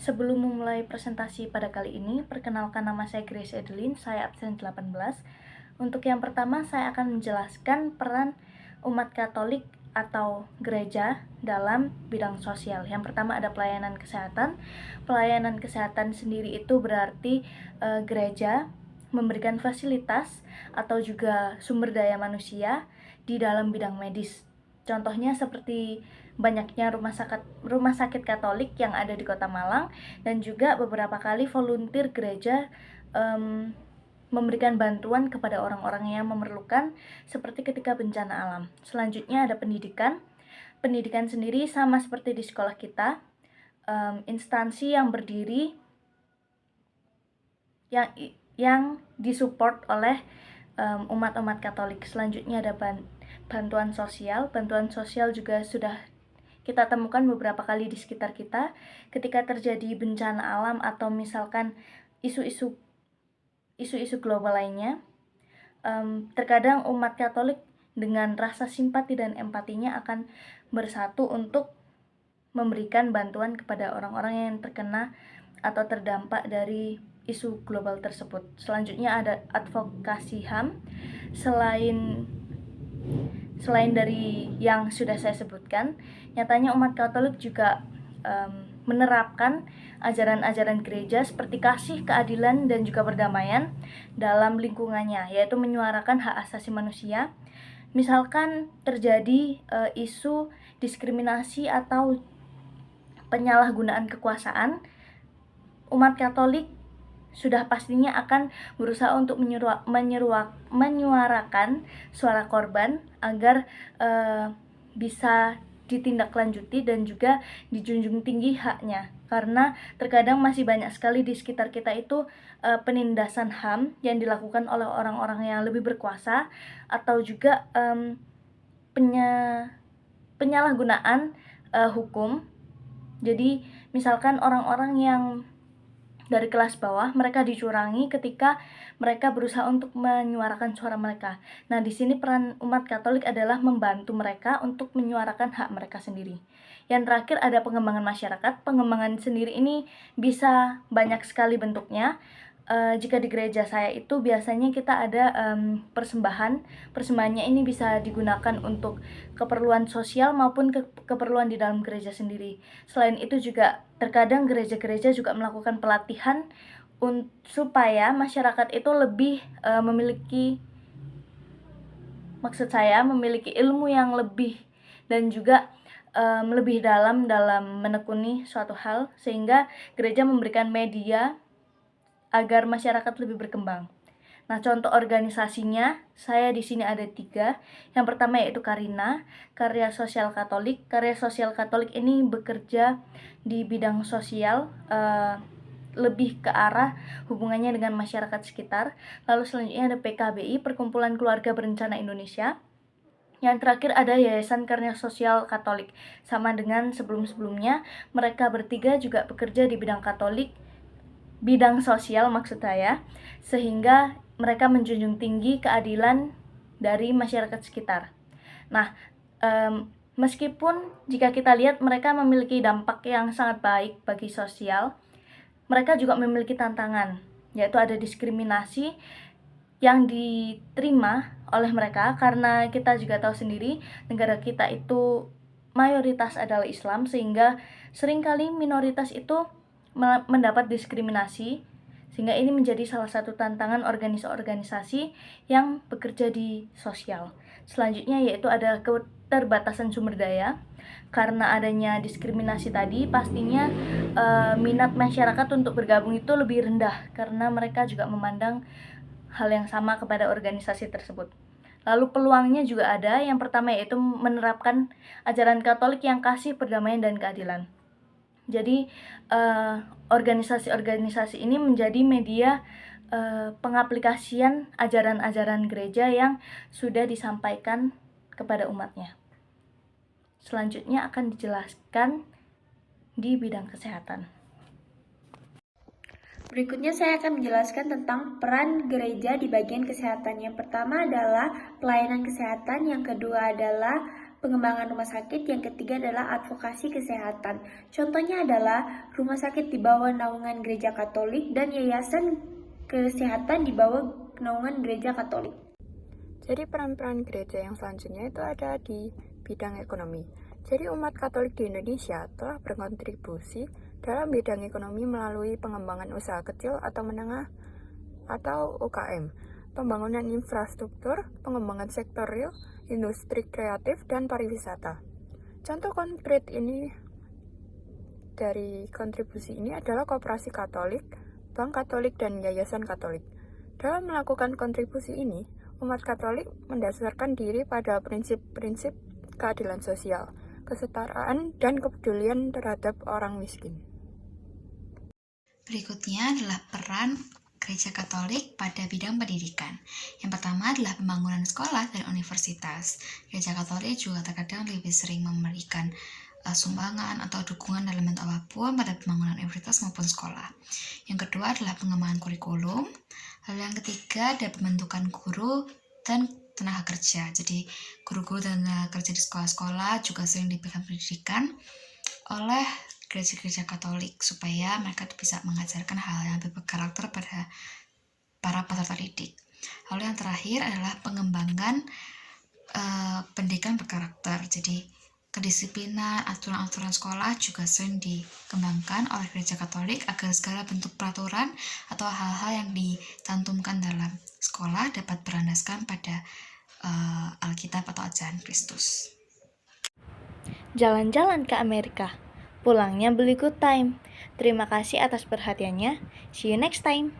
Sebelum memulai presentasi pada kali ini, perkenalkan nama saya Grace Edelyn, saya absen 18. Untuk yang pertama, saya akan menjelaskan peran umat Katolik atau gereja dalam bidang sosial. Yang pertama ada pelayanan kesehatan. Pelayanan kesehatan sendiri itu berarti gereja memberikan fasilitas atau juga sumber daya manusia di dalam bidang medis. Contohnya seperti banyaknya rumah sakit Katolik yang ada di Kota Malang, dan juga beberapa kali volunteer gereja memberikan bantuan kepada orang-orang yang memerlukan seperti ketika bencana alam. Selanjutnya ada pendidikan. Pendidikan sendiri sama seperti di sekolah kita, instansi yang berdiri yang disupport oleh umat-umat Katolik. Selanjutnya ada bantuan sosial. Bantuan sosial juga sudah kita temukan beberapa kali di sekitar kita ketika terjadi bencana alam atau misalkan isu-isu global lainnya. Terkadang umat Katolik dengan rasa simpati dan empatinya akan bersatu untuk memberikan bantuan kepada orang-orang yang terkena atau terdampak dari isu global tersebut. Selanjutnya ada advokasi HAM. Selain dari yang sudah saya sebutkan, nyatanya umat Katolik juga menerapkan ajaran-ajaran gereja seperti kasih, keadilan, dan juga perdamaian dalam lingkungannya, yaitu menyuarakan hak asasi manusia. Misalkan terjadi isu diskriminasi atau penyalahgunaan kekuasaan, umat Katolik sudah pastinya akan berusaha untuk menyuarakan suara korban agar bisa ditindaklanjuti dan juga dijunjung tinggi haknya, karena terkadang masih banyak sekali di sekitar kita itu penindasan HAM yang dilakukan oleh orang-orang yang lebih berkuasa atau juga penyalahgunaan hukum. Jadi misalkan orang-orang yang dari kelas bawah, mereka dicurangi ketika mereka berusaha untuk menyuarakan suara mereka. Nah, di sini peran umat Katolik adalah membantu mereka untuk menyuarakan hak mereka sendiri. Yang terakhir ada pengembangan masyarakat. Pengembangan sendiri ini bisa banyak sekali bentuknya. Jika di gereja saya itu biasanya kita ada persembahan. Persembahannya ini bisa digunakan untuk keperluan sosial maupun keperluan di dalam gereja sendiri. Selain itu juga terkadang gereja-gereja juga melakukan pelatihan supaya masyarakat itu lebih memiliki ilmu yang lebih dan juga lebih dalam menekuni suatu hal, sehingga gereja memberikan media agar masyarakat lebih berkembang. Nah, contoh organisasinya saya di sini ada 3. Yang pertama yaitu Karina, Karya Sosial Katolik. Karya Sosial Katolik ini bekerja di bidang sosial, lebih ke arah hubungannya dengan masyarakat sekitar. Lalu selanjutnya ada PKBI, Perkumpulan Keluarga Berencana Indonesia. Yang terakhir ada Yayasan Karya Sosial Katolik. Sama dengan sebelum-sebelumnya, mereka bertiga juga bekerja di bidang Katolik, bidang sosial maksud saya, sehingga mereka menjunjung tinggi keadilan dari masyarakat sekitar. Nah, meskipun jika kita lihat mereka memiliki dampak yang sangat baik bagi sosial, mereka juga memiliki tantangan, yaitu ada diskriminasi yang diterima oleh mereka, karena kita juga tahu sendiri negara kita itu mayoritas adalah Islam, sehingga seringkali minoritas itu mendapat diskriminasi, sehingga ini menjadi salah satu tantangan organisasi yang bekerja di sosial. Selanjutnya yaitu ada keterbatasan sumber daya. Karena adanya diskriminasi tadi, pastinya minat masyarakat untuk bergabung itu lebih rendah, karena mereka juga memandang hal yang sama kepada organisasi tersebut. Lalu peluangnya juga ada. Yang pertama yaitu menerapkan ajaran Katolik yang kasih, perdamaian, dan keadilan. Jadi organisasi-organisasi ini menjadi media pengaplikasian ajaran-ajaran gereja yang sudah disampaikan kepada umatnya. Selanjutnya akan dijelaskan di bidang kesehatan. Berikutnya saya akan menjelaskan tentang peran gereja di bagian kesehatan. Yang pertama adalah pelayanan kesehatan, yang kedua adalah pengembangan rumah sakit. Yang ketiga adalah advokasi kesehatan. Contohnya adalah rumah sakit di bawah naungan gereja Katolik dan yayasan kesehatan di bawah naungan gereja Katolik. Jadi peran-peran gereja yang selanjutnya itu ada di bidang ekonomi. Jadi umat Katolik di Indonesia telah berkontribusi dalam bidang ekonomi melalui pengembangan usaha kecil atau menengah atau UKM, pembangunan infrastruktur, pengembangan sektor real, industri kreatif, dan pariwisata. Contoh konkret ini dari kontribusi ini adalah Koperasi Katolik, Bank Katolik, dan Yayasan Katolik. Dalam melakukan kontribusi ini, umat Katolik mendasarkan diri pada prinsip-prinsip keadilan sosial, kesetaraan, dan kepedulian terhadap orang miskin. Berikutnya adalah peran Gereja Katolik pada bidang pendidikan. Yang pertama adalah pembangunan sekolah dan universitas. Gereja Katolik juga terkadang lebih sering memberikan sumbangan atau dukungan dalam bentuk apapun pada pembangunan universitas maupun sekolah. Yang kedua adalah pengembangan kurikulum. Lalu yang ketiga ada pembentukan guru dan tenaga kerja. Jadi guru-guru dan tenaga kerja di sekolah-sekolah juga sering diberikan pendidikan oleh gereja-gereja Katolik supaya mereka bisa mengajarkan hal yang lebih berkarakter pada para peserta didik. Lalu yang terakhir adalah pengembangan pendidikan berkarakter. Jadi kedisiplinan, aturan-aturan sekolah juga sering dikembangkan oleh gereja Katolik agar segala bentuk peraturan atau hal-hal yang dicantumkan dalam sekolah dapat berlandaskan pada Alkitab atau ajaran Kristus. Jalan-jalan ke Amerika, pulangnya beli good time. Terima kasih atas perhatiannya. See you next time.